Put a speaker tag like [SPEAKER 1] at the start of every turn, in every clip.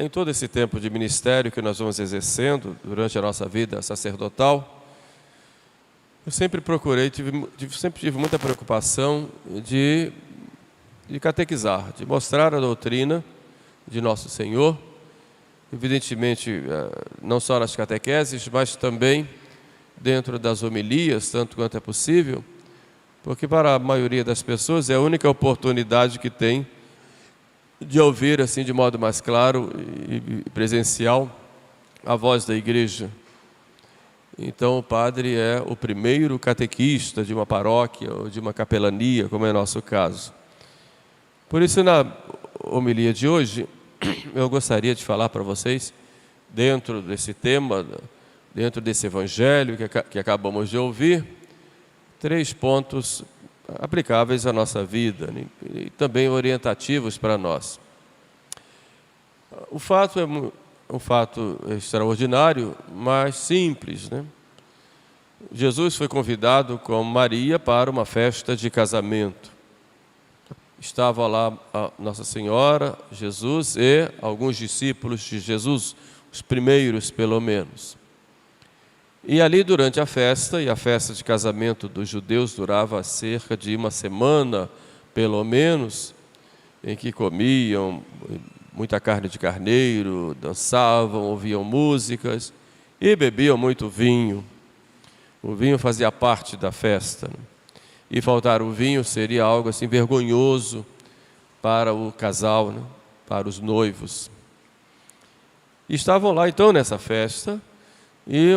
[SPEAKER 1] em todo esse tempo de ministério que nós vamos exercendo durante a nossa vida sacerdotal, eu sempre procurei, sempre tive muita preocupação de catequizar, de mostrar a doutrina de Nosso Senhor, evidentemente não só nas catequeses, mas também dentro das homilias, tanto quanto é possível, porque para a maioria das pessoas é a única oportunidade que tem de ouvir assim de modo mais claro e presencial a voz da igreja. Então o padre é o primeiro catequista de uma paróquia ou de uma capelania, como é nosso caso. Por isso, na homilia de hoje, eu gostaria de falar para vocês, dentro desse tema, dentro desse evangelho que acabamos de ouvir, 3 pontos aplicáveis à nossa vida e também orientativos para nós. O fato é um fato extraordinário, mas simples, né? Jesus foi convidado com Maria para uma festa de casamento. Estava lá a Nossa Senhora, Jesus e alguns discípulos de Jesus, os primeiros pelo menos. E ali durante a festa, e a festa de casamento dos judeus durava cerca de uma semana, pelo menos, em que comiam muita carne de carneiro, dançavam, ouviam músicas e bebiam muito vinho. O vinho fazia parte da festa, né? E faltar o vinho seria algo assim vergonhoso para o casal, né? Para os noivos. E estavam lá então nessa festa, e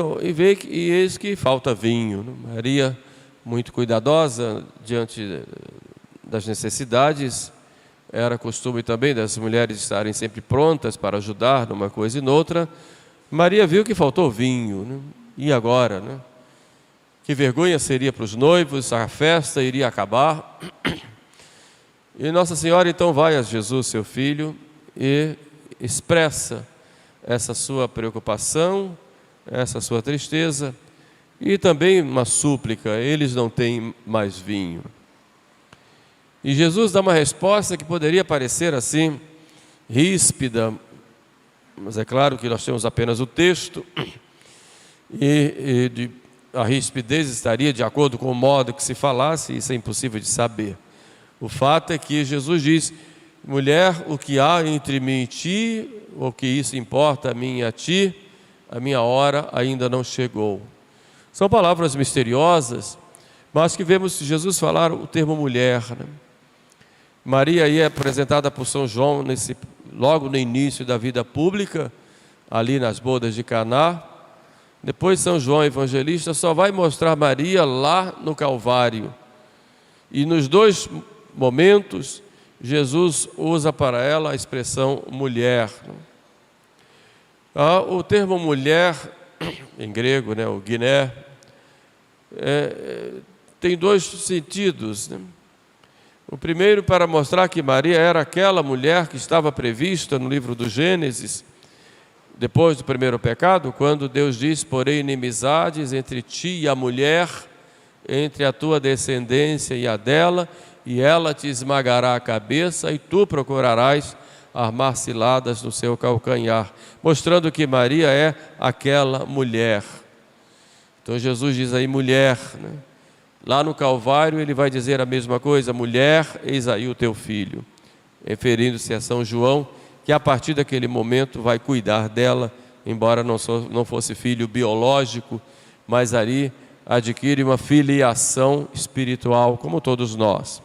[SPEAKER 1] eis que falta vinho, né? Maria, muito cuidadosa diante das necessidades, era costume também das mulheres estarem sempre prontas para ajudar numa coisa e noutra. Maria viu que faltou vinho, né? E agora, né? Que vergonha seria para os noivos, a festa iria acabar. E Nossa Senhora então vai a Jesus, seu filho, e expressa essa sua preocupação, essa sua tristeza, e também uma súplica: eles não têm mais vinho. E Jesus dá uma resposta que poderia parecer assim, ríspida, mas é claro que nós temos apenas o texto, a rispidez estaria de acordo com o modo que se falasse, isso é impossível de saber. O fato é que Jesus diz: mulher, o que há entre mim e ti, o que isso importa a mim e a ti, a minha hora ainda não chegou. São palavras misteriosas, mas que vemos Jesus falar o termo mulher, né? Maria aí é apresentada por São João logo no início da vida pública, ali nas bodas de Caná. Depois São João Evangelista só vai mostrar Maria lá no Calvário. E nos 2 momentos, Jesus usa para ela a expressão mulher. O termo mulher, em grego, né, o giné, tem 2 sentidos, né? O primeiro, para mostrar que Maria era aquela mulher que estava prevista no livro do Gênesis, depois do primeiro pecado, quando Deus diz: porém inimizades entre ti e a mulher, entre a tua descendência e a dela, e ela te esmagará a cabeça, e tu procurarás armar ciladas no seu calcanhar, mostrando que Maria é aquela mulher. Então Jesus diz aí mulher, né? Lá no Calvário ele vai dizer a mesma coisa: mulher, eis aí o teu filho, referindo-se a São João, que a partir daquele momento vai cuidar dela, embora não fosse filho biológico, mas ali adquire uma filiação espiritual, como todos nós.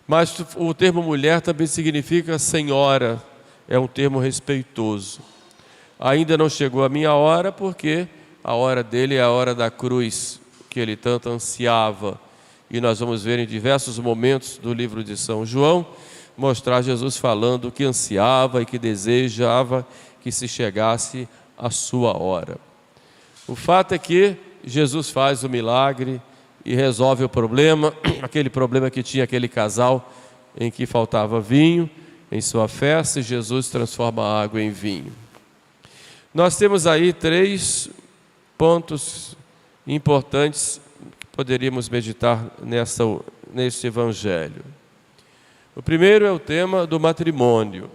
[SPEAKER 1] Mas o termo mulher também significa senhora, é um termo respeitoso. Ainda não chegou a minha hora, porque a hora dele é a hora da cruz, que ele tanto ansiava. E nós vamos ver em diversos momentos do livro de São João, mostrar Jesus falando que ansiava e que desejava que se chegasse a sua hora. O fato é que Jesus faz o milagre e resolve o problema, aquele problema que tinha aquele casal em que faltava vinho em sua festa, e Jesus transforma a água em vinho. Nós temos aí 3 pontos importantes que poderíamos meditar neste evangelho. O primeiro é o tema do matrimônio.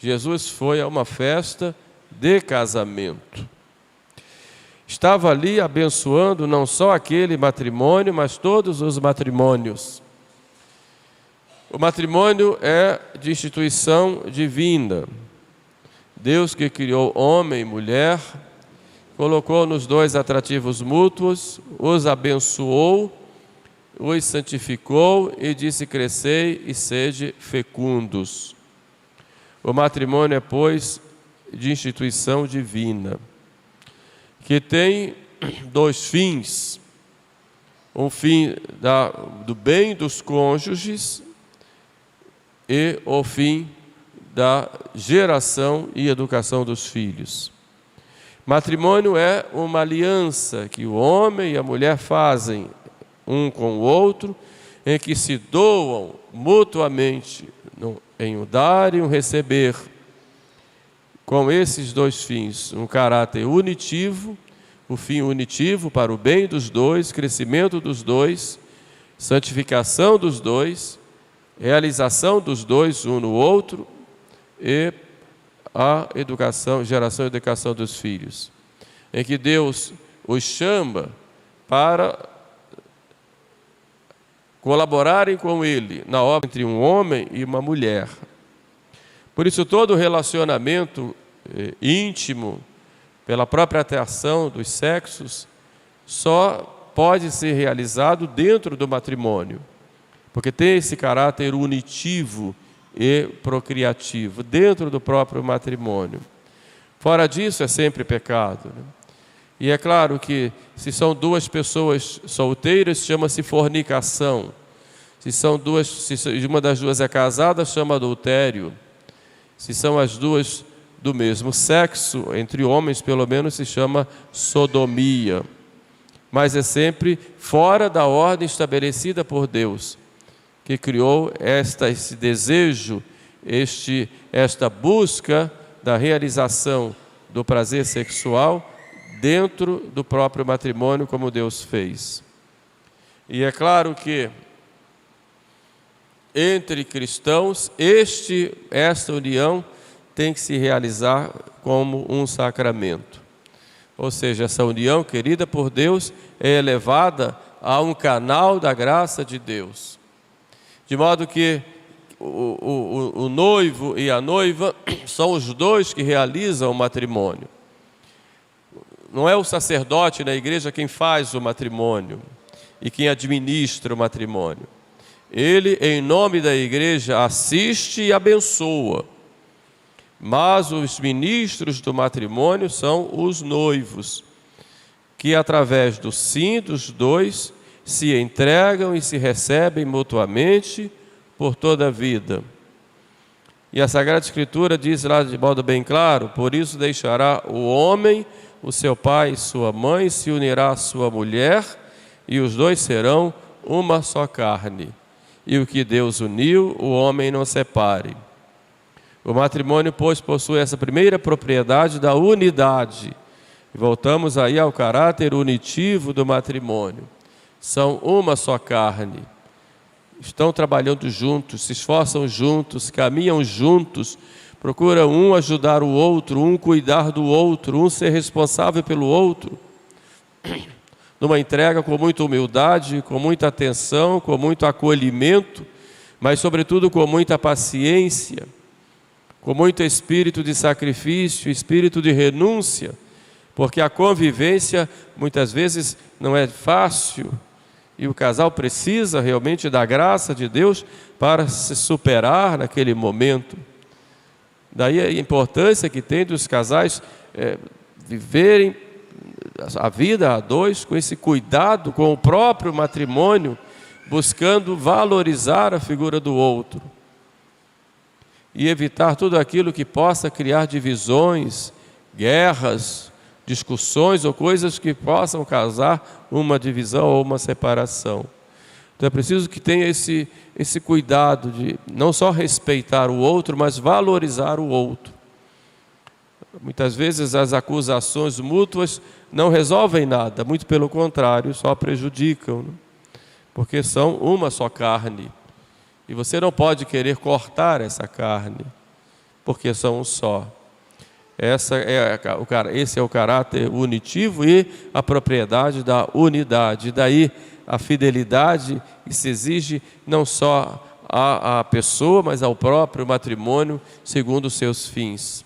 [SPEAKER 1] Jesus foi a uma festa de casamento. Estava ali abençoando não só aquele matrimônio, mas todos os matrimônios. O matrimônio é de instituição divina. Deus que criou homem e mulher, colocou nos dois atrativos mútuos, os abençoou, os santificou e disse: crescei e sede fecundos. O matrimônio é, pois, de instituição divina, que tem dois fins: um fim do bem dos cônjuges e o fim da geração e educação dos filhos. Matrimônio é uma aliança que o homem e a mulher fazem um com o outro, em que se doam mutuamente em um dar e um receber, com esses dois fins, um caráter unitivo, o fim unitivo para o bem dos dois, crescimento dos dois, santificação dos dois, realização dos dois um no outro e a educação, geração e educação dos filhos, em que Deus os chama para colaborarem com Ele na obra entre um homem e uma mulher. Por isso, todo relacionamento íntimo, pela própria atração dos sexos, só pode ser realizado dentro do matrimônio, porque tem esse caráter unitivo e procriativo dentro do próprio matrimônio. Fora disso, é sempre pecado, né? E é claro que se são duas pessoas solteiras, chama-se fornicação. Se uma das duas é casada, chama adultério. Se são as duas do mesmo sexo, entre homens pelo menos, se chama sodomia. Mas é sempre fora da ordem estabelecida por Deus, que criou esse desejo, esta busca da realização do prazer sexual dentro do próprio matrimônio, como Deus fez. E é claro que entre cristãos, esta união tem que se realizar como um sacramento. Ou seja, essa união querida por Deus é elevada a um canal da graça de Deus. De modo que o noivo e a noiva são os dois que realizam o matrimônio. Não é o sacerdote na igreja quem faz o matrimônio e quem administra o matrimônio. Ele, em nome da igreja, assiste e abençoa. Mas os ministros do matrimônio são os noivos, que através do sim dos dois se entregam e se recebem mutuamente por toda a vida. E a Sagrada Escritura diz lá de modo bem claro: por isso deixará o homem o seu pai e sua mãe, se unirá à sua mulher, e os dois serão uma só carne. E o que Deus uniu, o homem não separe. O matrimônio, pois, possui essa primeira propriedade da unidade. E voltamos aí ao caráter unitivo do matrimônio. São uma só carne. Estão trabalhando juntos, se esforçam juntos, caminham juntos, procuram um ajudar o outro, um cuidar do outro, um ser responsável pelo outro, numa entrega com muita humildade, com muita atenção, com muito acolhimento, mas sobretudo com muita paciência, com muito espírito de sacrifício, espírito de renúncia, porque a convivência muitas vezes não é fácil, e o casal precisa realmente da graça de Deus para se superar naquele momento. Daí a importância que tem dos casais viverem a vida a dois com esse cuidado com o próprio matrimônio, buscando valorizar a figura do outro e evitar tudo aquilo que possa criar divisões, guerras, discussões ou coisas que possam causar uma divisão ou uma separação. Então é preciso que tenha esse cuidado de não só respeitar o outro, mas valorizar o outro. Muitas vezes as acusações mútuas não resolvem nada, muito pelo contrário, só prejudicam, né? Porque são uma só carne. E você não pode querer cortar essa carne. porque são um só. Esse é o caráter unitivo e a propriedade da unidade. Daí a fidelidade que se exige não só à pessoa, mas ao próprio matrimônio, segundo os seus fins.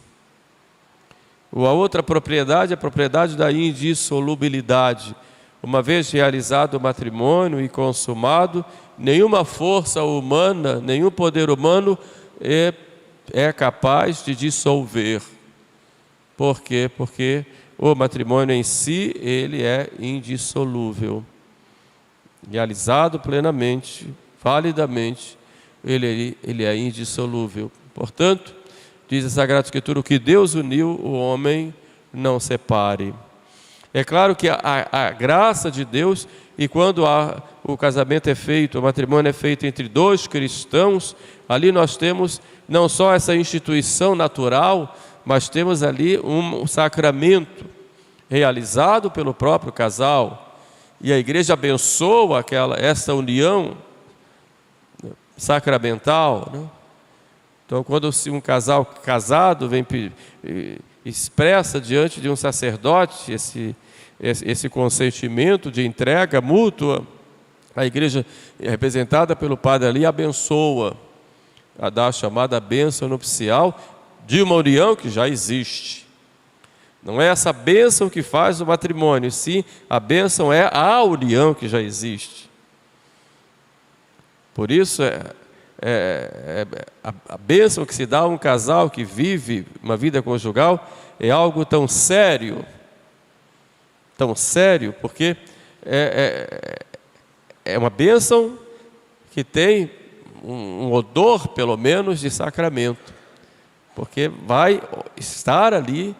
[SPEAKER 1] A outra propriedade é a propriedade da indissolubilidade. Uma vez realizado o matrimônio e consumado, nenhuma força humana, nenhum poder humano é capaz de dissolver. Por quê? Porque o matrimônio em si, ele é indissolúvel. Realizado plenamente, validamente, ele é indissolúvel. Portanto, diz a Sagrada Escritura, o que Deus uniu, o homem não separe. É claro que a graça de Deus, e quando o casamento é feito, o matrimônio é feito entre dois cristãos, ali nós temos não só essa instituição natural, mas temos ali um sacramento realizado pelo próprio casal, e a igreja abençoa essa união sacramental, né? Então, quando um casal casado vem expressa diante de um sacerdote esse consentimento de entrega mútua, a igreja, representada pelo padre ali, abençoa, dá a chamada bênção nupcial de uma união que já existe. Não é essa bênção que faz o matrimônio, sim, a bênção é a união que já existe. Por isso, a bênção que se dá a um casal que vive uma vida conjugal é algo tão sério, porque é uma bênção que tem um odor, pelo menos, de sacramento, porque vai estar ali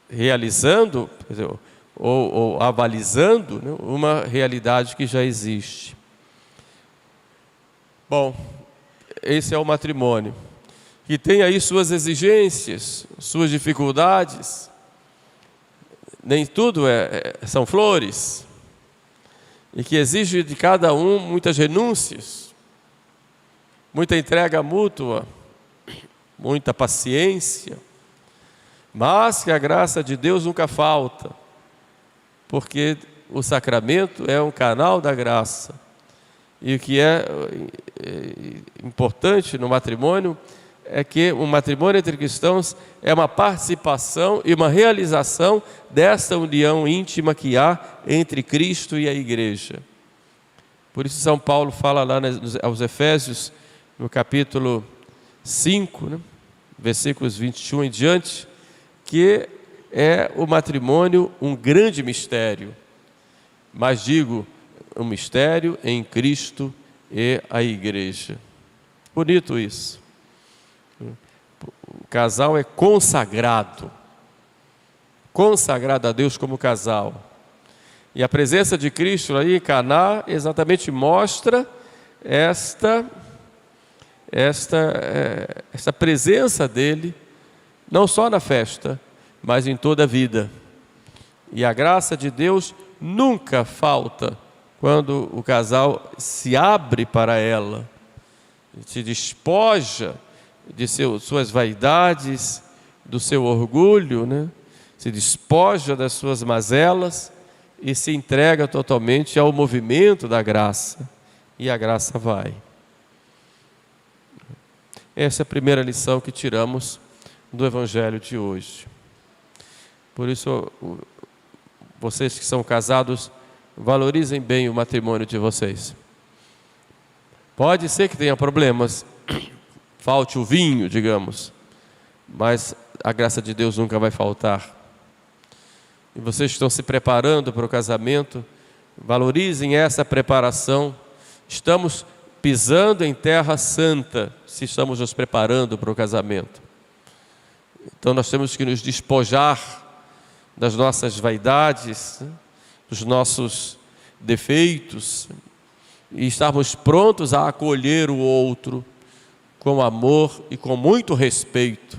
[SPEAKER 1] realizando, ou avalizando, né, uma realidade que já existe. Bom, esse é o matrimônio, que tem aí suas exigências, suas dificuldades. Nem tudo são flores, e que exige de cada um muitas renúncias, muita entrega mútua, muita paciência, mas que a graça de Deus nunca falta, porque o sacramento é um canal da graça. E o que é importante no matrimônio é que o matrimônio entre cristãos é uma participação e uma realização dessa união íntima que há entre Cristo e a igreja. Por isso São Paulo fala lá aos Efésios, no capítulo 5, né, versículos 21 em diante, que é o matrimônio um grande mistério, mas digo, um mistério em Cristo e a igreja. Bonito isso. O casal é consagrado a Deus como casal. E a presença de Cristo aí em Caná exatamente mostra esta presença dele, não só na festa, mas em toda a vida. E a graça de Deus nunca falta quando o casal se abre para ela, se despoja de suas vaidades, do seu orgulho, né? Se despoja das suas mazelas e se entrega totalmente ao movimento da graça, e a graça vai. Essa é a primeira lição que tiramos do Evangelho de hoje. Por isso, vocês que são casados, valorizem bem o matrimônio de vocês. Pode ser que tenha problemas, falte o vinho, digamos, mas a graça de Deus nunca vai faltar. E vocês que estão se preparando para o casamento, valorizem essa preparação. Estamos pisando em terra santa, se estamos nos preparando para o casamento. Então nós temos que nos despojar das nossas vaidades, dos nossos defeitos, e estarmos prontos a acolher o outro com amor e com muito respeito,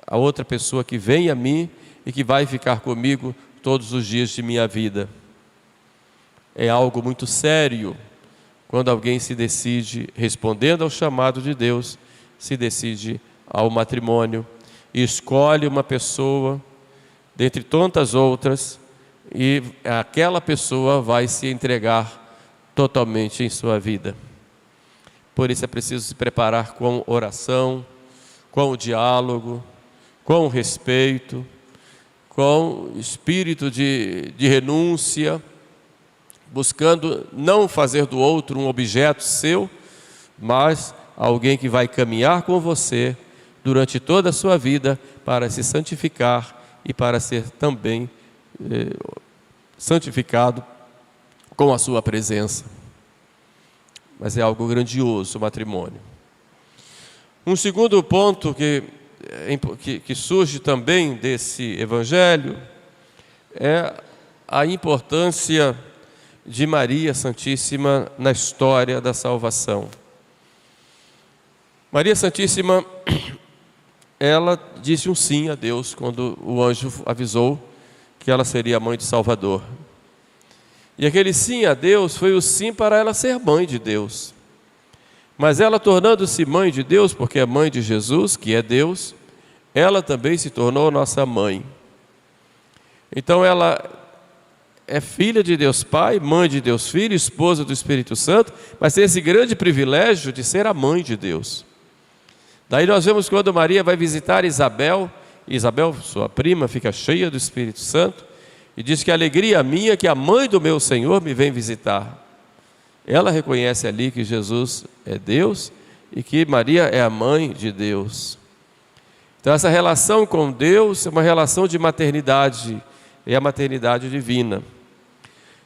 [SPEAKER 1] a outra pessoa que vem a mim e que vai ficar comigo todos os dias de minha vida. É algo muito sério quando alguém se decide, respondendo ao chamado de Deus, se decide ao matrimônio e escolhe uma pessoa dentre tantas outras, e aquela pessoa vai se entregar totalmente em sua vida. Por isso é preciso se preparar com oração, com o diálogo, com o respeito, com espírito de renúncia, buscando não fazer do outro um objeto seu, mas alguém que vai caminhar com você durante toda a sua vida para se santificar e para ser também santificado com a sua presença. Mas é algo grandioso o matrimônio. Um segundo ponto que surge também desse evangelho é a importância de Maria Santíssima na história da salvação. Maria Santíssima, ela disse um sim a Deus quando o anjo avisou que ela seria a mãe de Salvador. E aquele sim a Deus foi o sim para ela ser mãe de Deus. Mas ela, tornando-se mãe de Deus, porque é mãe de Jesus, que é Deus, ela também se tornou nossa mãe. Então ela é filha de Deus Pai, mãe de Deus Filho, esposa do Espírito Santo, mas tem esse grande privilégio de ser a mãe de Deus. Daí nós vemos quando Maria vai visitar Isabel, sua prima, fica cheia do Espírito Santo, e diz que a alegria minha que a mãe do meu Senhor me vem visitar. Ela reconhece ali que Jesus é Deus e que Maria é a mãe de Deus. Então essa relação com Deus é uma relação de maternidade, é a maternidade divina.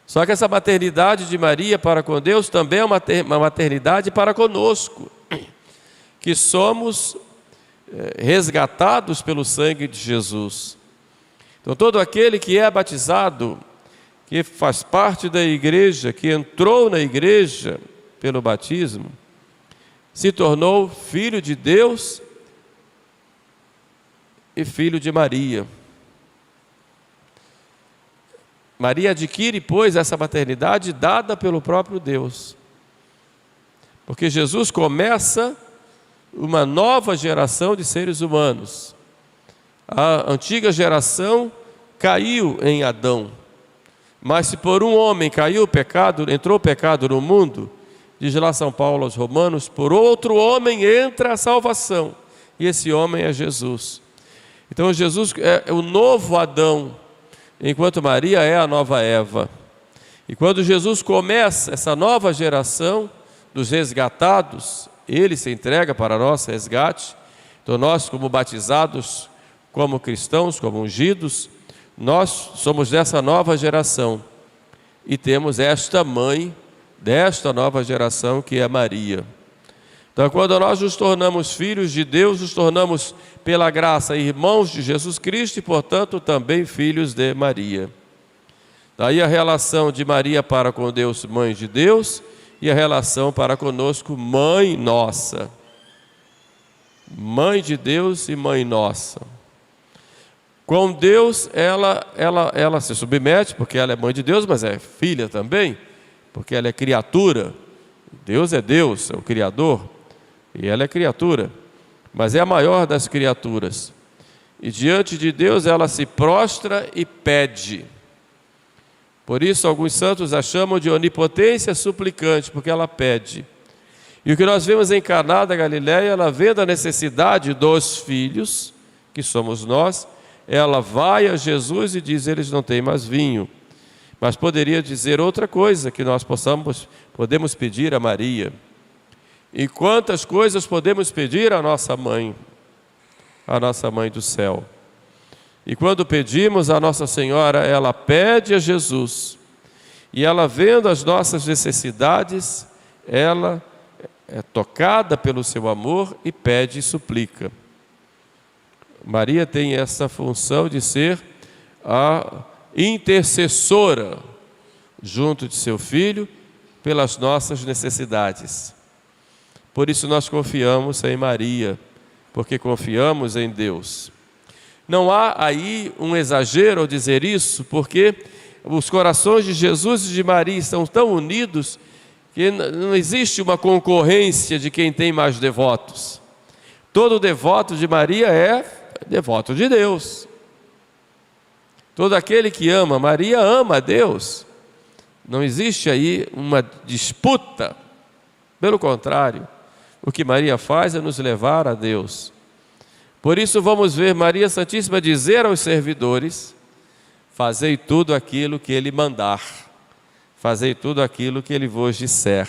[SPEAKER 1] Só que essa maternidade de Maria para com Deus também é uma maternidade para conosco, que somos resgatados pelo sangue de Jesus. Então todo aquele que é batizado, que faz parte da igreja, que entrou na igreja pelo batismo, se tornou filho de Deus e filho de Maria. Maria adquire, pois, essa maternidade dada pelo próprio Deus. Porque Jesus começa uma nova geração de seres humanos. A antiga geração caiu em Adão. Mas se por um homem caiu o pecado, entrou o pecado no mundo, diz lá São Paulo aos Romanos, por outro homem entra a salvação. E esse homem é Jesus. Então Jesus é o novo Adão, enquanto Maria é a nova Eva. E quando Jesus começa essa nova geração dos resgatados, ele se entrega para nosso resgate. Então nós, como batizados, como cristãos, como ungidos, nós somos dessa nova geração e temos esta mãe desta nova geração que é Maria. Então quando nós nos tornamos filhos de Deus, nos tornamos pela graça irmãos de Jesus Cristo e portanto também filhos de Maria. Daí a relação de Maria para com Deus, mãe de Deus, e a relação para conosco, mãe nossa. Mãe de Deus e mãe nossa. Com Deus, ela se submete, porque ela é mãe de Deus, mas é filha também, porque ela é criatura. Deus, é o Criador, e ela é criatura, mas é a maior das criaturas. E diante de Deus, ela se prostra e pede. Por isso, alguns santos a chamam de onipotência suplicante, porque ela pede. E o que nós vemos em Caná da Galileia, ela vendo a necessidade dos filhos, que somos nós, ela vai a Jesus e diz, eles não têm mais vinho. Mas poderia dizer outra coisa, que nós podemos pedir a Maria. E quantas coisas podemos pedir à nossa mãe do céu. E quando pedimos a Nossa Senhora, ela pede a Jesus. E ela, vendo as nossas necessidades, ela é tocada pelo seu amor e pede e suplica. Maria tem essa função de ser a intercessora junto de seu filho pelas nossas necessidades. Por isso nós confiamos em Maria, porque confiamos em Deus. Não há aí um exagero ao dizer isso, porque os corações de Jesus e de Maria estão tão unidos que não existe uma concorrência de quem tem mais devotos. Todo devoto de Maria é devoto de Deus. Todo aquele que ama Maria ama a Deus. Não existe aí uma disputa. Pelo contrário, o que Maria faz é nos levar a Deus. Por isso vamos ver Maria Santíssima dizer aos servidores: fazei tudo aquilo que Ele mandar, fazei tudo aquilo que Ele vos disser.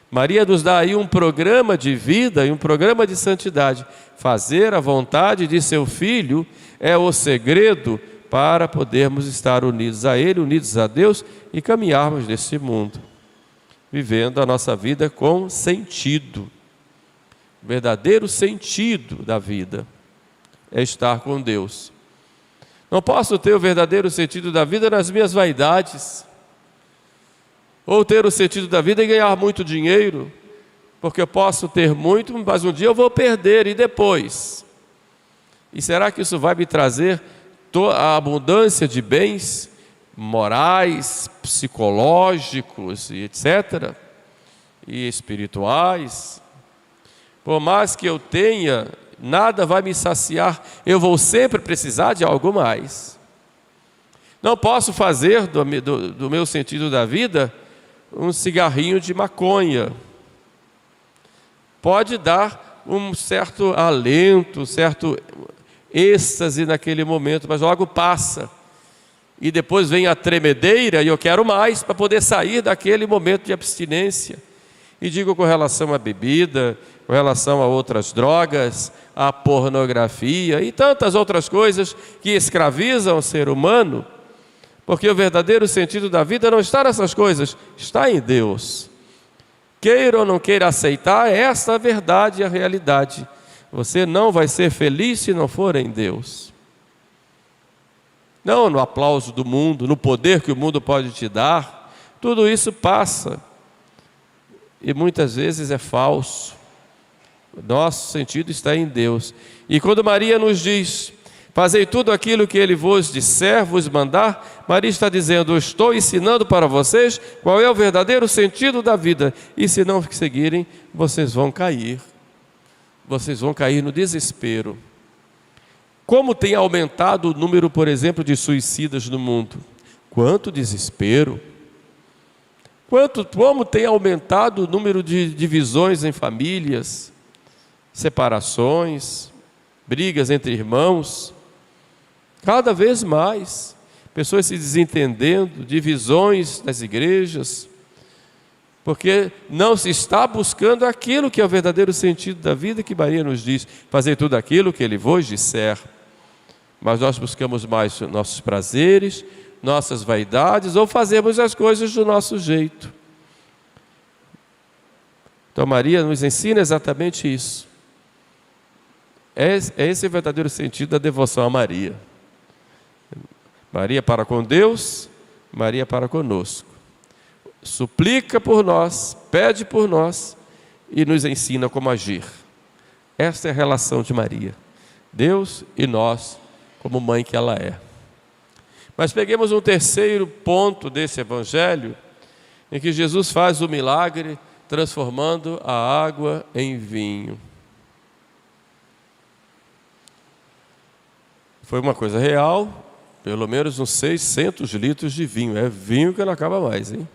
[SPEAKER 1] Maria nos dá aí um programa de vida e um programa de santidade. Fazer a vontade de seu Filho é o segredo para podermos estar unidos a Ele, unidos a Deus e caminharmos nesse mundo, vivendo a nossa vida com sentido. O verdadeiro sentido da vida é estar com Deus. Não posso ter o verdadeiro sentido da vida nas minhas vaidades, ou ter o sentido da vida em ganhar muito dinheiro, porque eu posso ter muito, mas um dia eu vou perder, e depois? E será que isso vai me trazer a abundância de bens morais, psicológicos e etc., e espirituais? Por mais que eu tenha, nada vai me saciar, eu vou sempre precisar de algo mais. Não posso fazer do meu sentido da vida um cigarrinho de maconha. Pode dar um certo alento, um certo êxtase naquele momento, mas logo passa. E depois vem a tremedeira e eu quero mais para poder sair daquele momento de abstinência. E digo com relação à bebida, com relação a outras drogas, à pornografia e tantas outras coisas que escravizam o ser humano, porque o verdadeiro sentido da vida não está nessas coisas, está em Deus. Queira ou não queira aceitar, essa é a verdade e a realidade. Você não vai ser feliz se não for em Deus. Não no aplauso do mundo, no poder que o mundo pode te dar. Tudo isso passa. E muitas vezes é falso. Nosso sentido está em Deus. E quando Maria nos diz: fazei tudo aquilo que Ele vos disser, vos mandar, Maria está dizendo: eu estou ensinando para vocês qual é o verdadeiro sentido da vida. E se não seguirem, vocês vão cair. Vocês vão cair no desespero. Como tem aumentado o número, por exemplo, de suicidas no mundo? Quanto desespero! Como tem aumentado o número de divisões em famílias, separações, brigas entre irmãos, cada vez mais, pessoas se desentendendo, divisões nas igrejas, porque não se está buscando aquilo que é o verdadeiro sentido da vida, que Maria nos diz: fazer tudo aquilo que Ele vos disser. Mas nós buscamos mais nossos prazeres, nossas vaidades, ou fazemos as coisas do nosso jeito. Então Maria nos ensina exatamente isso. É esse o verdadeiro sentido da devoção a Maria. Maria para com Deus, Maria para conosco. Suplica por nós, pede por nós e nos ensina como agir. Esta é a relação de Maria. Deus e nós, como mãe que ela é. Mas peguemos um terceiro ponto desse evangelho, em que Jesus faz o milagre transformando a água em vinho. Foi uma coisa real, pelo menos uns 600 litros de vinho. É vinho que não acaba mais, hein?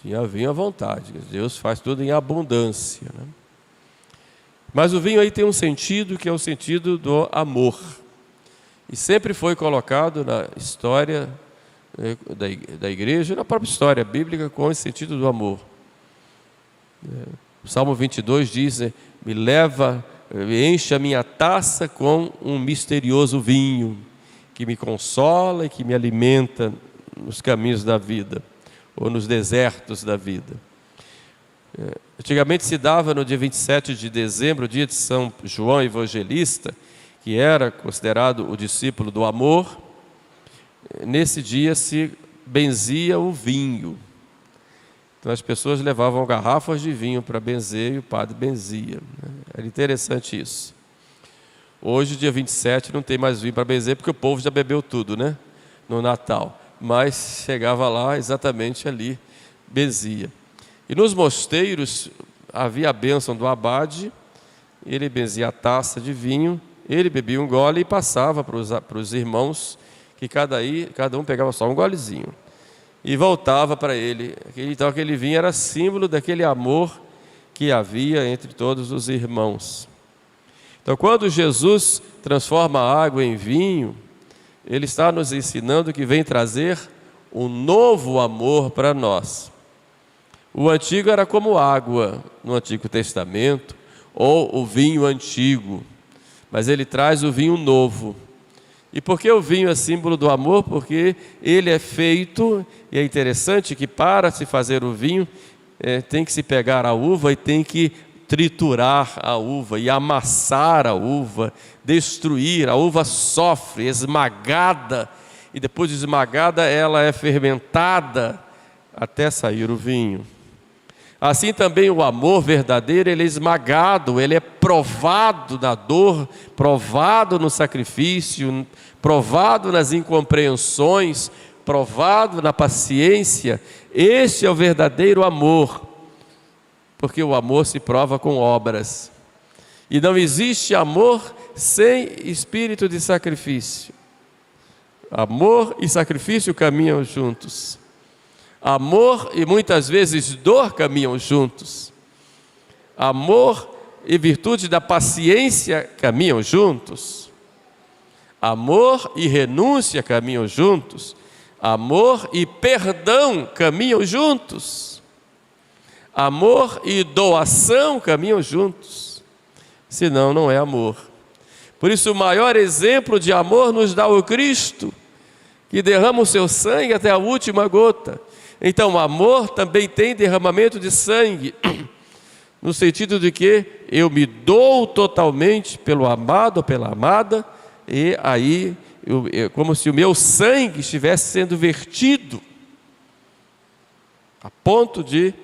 [SPEAKER 1] Tinha vinho à vontade. Deus faz tudo em abundância, né? Mas o vinho aí tem um sentido, que é o sentido do amor. E sempre foi colocado na história da igreja, na própria história bíblica, com esse sentido do amor. O Salmo 22 diz: enche a minha taça com um misterioso vinho, que me consola e que me alimenta nos caminhos da vida, ou nos desertos da vida. Antigamente se dava no dia 27 de dezembro, o dia de São João Evangelista, que era considerado o discípulo do amor. Nesse dia se benzia o vinho. Então as pessoas levavam garrafas de vinho para benzer e o padre benzia. Era interessante isso. Hoje, dia 27, não tem mais vinho para benzer, porque o povo já bebeu tudo, né? No Natal. Mas chegava lá, exatamente ali, benzia. E nos mosteiros havia a bênção do abade, ele benzia a taça de vinho, ele bebia um gole e passava para os irmãos, que cada um pegava só um golezinho. E voltava para ele. Então aquele vinho era símbolo daquele amor que havia entre todos os irmãos. Então quando Jesus transforma a água em vinho, Ele está nos ensinando que vem trazer um novo amor para nós. O antigo era como água no Antigo Testamento, ou o vinho antigo, mas Ele traz o vinho novo. E por que o vinho é símbolo do amor? Porque ele é feito, e é interessante que para se fazer o vinho, tem que se pegar a uva e tem que triturar a uva e amassar a uva, destruir. A uva sofre, esmagada, e depois de esmagada ela é fermentada até sair o vinho. Assim também o amor verdadeiro, ele é esmagado, ele é provado na dor, provado no sacrifício, provado nas incompreensões, provado na paciência. Este é o verdadeiro amor, porque o amor se prova com obras. E não existe amor sem espírito de sacrifício. Amor e sacrifício caminham juntos. Amor e muitas vezes dor caminham juntos. Amor e virtude da paciência caminham juntos. Amor e renúncia caminham juntos. Amor e perdão caminham juntos. Amor e doação caminham juntos. Senão não é amor. Por isso o maior exemplo de amor nos dá o Cristo, que derrama o seu sangue até a última gota. Então o amor também tem derramamento de sangue, no sentido de que eu me dou totalmente pelo amado ou pela amada, e aí como se o meu sangue estivesse sendo vertido, a ponto de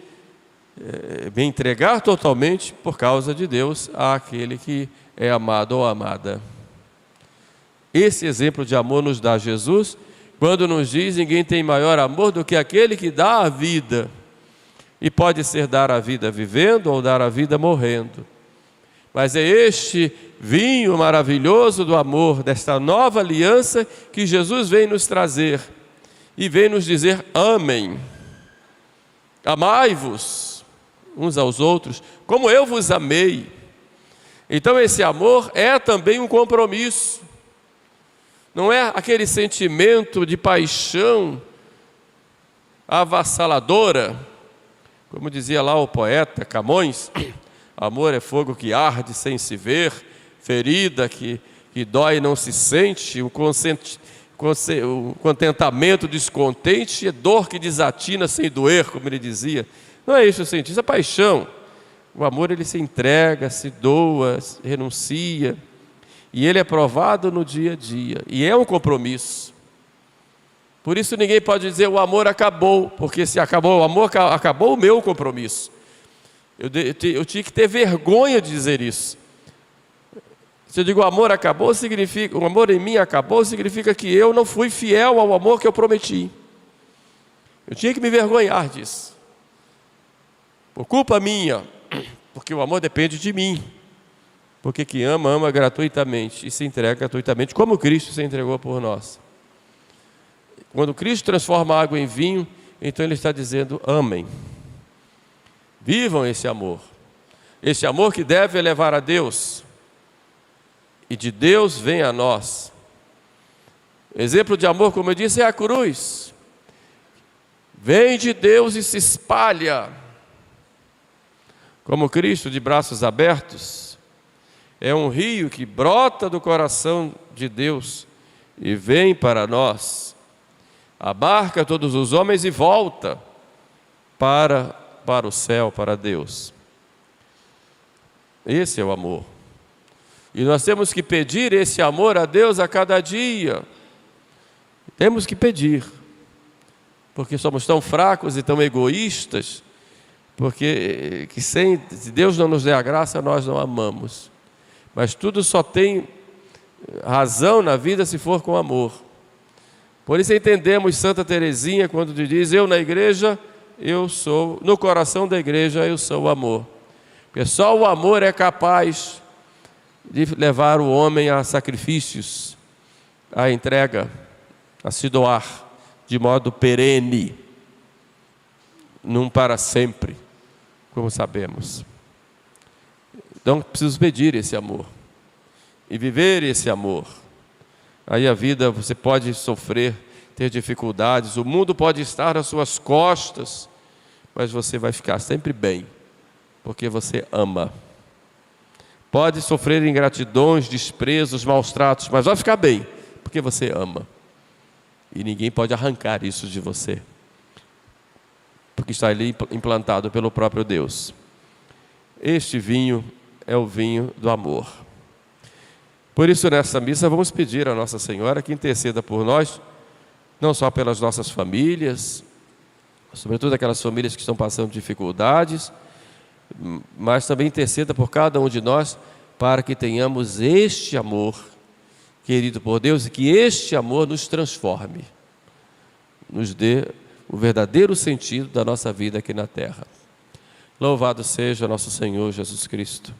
[SPEAKER 1] me entregar totalmente por causa de Deus àquele que é amado ou amada. Esse exemplo de amor nos dá Jesus, quando nos diz: ninguém tem maior amor do que aquele que dá a vida. E pode ser dar a vida vivendo ou dar a vida morrendo. Mas é este vinho maravilhoso do amor, desta nova aliança, que Jesus vem nos trazer. E vem nos dizer: amem. Amai-vos uns aos outros, como eu vos amei. Então esse amor é também um compromisso. Não é aquele sentimento de paixão avassaladora, como dizia lá o poeta Camões: amor é fogo que arde sem se ver, ferida que dói e não se sente, o contentamento descontente é dor que desatina sem doer, como ele dizia. Não é isso o sentido, isso é paixão. O amor, ele se entrega, se doa, se renuncia. E ele é provado no dia a dia. E é um compromisso. Por isso ninguém pode dizer: o amor acabou. Porque se acabou o amor, acabou o meu compromisso. Eu tinha que ter vergonha de dizer isso. Se eu digo o amor acabou, significa, o amor em mim acabou, significa que eu não fui fiel ao amor que eu prometi. Eu tinha que me vergonhar disso. Por culpa minha. Porque o amor depende de mim. Porque quem ama, ama gratuitamente e se entrega gratuitamente, como Cristo se entregou por nós. Quando Cristo transforma a água em vinho, então Ele está dizendo: amem. Vivam esse amor. Esse amor que deve elevar a Deus. E de Deus vem a nós. Exemplo de amor, como eu disse, é a cruz. Vem de Deus e se espalha. Como Cristo de braços abertos. É um rio que brota do coração de Deus e vem para nós. Abarca todos os homens e volta para o céu, para Deus. Esse é o amor. E nós temos que pedir esse amor a Deus a cada dia. Temos que pedir. Porque somos tão fracos e tão egoístas. Porque se Deus não nos der a graça, nós não amamos. Mas tudo só tem razão na vida se for com amor. Por isso entendemos Santa Teresinha quando diz: eu na igreja, eu sou, no coração da igreja eu sou o amor. Porque só o amor é capaz de levar o homem a sacrifícios, a entrega, a se doar de modo perene, não para sempre, como sabemos. Então, preciso pedir esse amor e viver esse amor. Aí a vida, você pode sofrer, ter dificuldades, o mundo pode estar nas suas costas, mas você vai ficar sempre bem, porque você ama. Pode sofrer ingratidões, desprezos, maus tratos, mas vai ficar bem, porque você ama. E ninguém pode arrancar isso de você, porque está ali implantado pelo próprio Deus. Este vinho é o vinho do amor. Por isso, nessa missa, vamos pedir a Nossa Senhora que interceda por nós, não só pelas nossas famílias, sobretudo aquelas famílias que estão passando dificuldades, mas também interceda por cada um de nós, para que tenhamos este amor querido por Deus, e que este amor nos transforme, nos dê o verdadeiro sentido da nossa vida aqui na terra. Louvado seja nosso Senhor Jesus Cristo.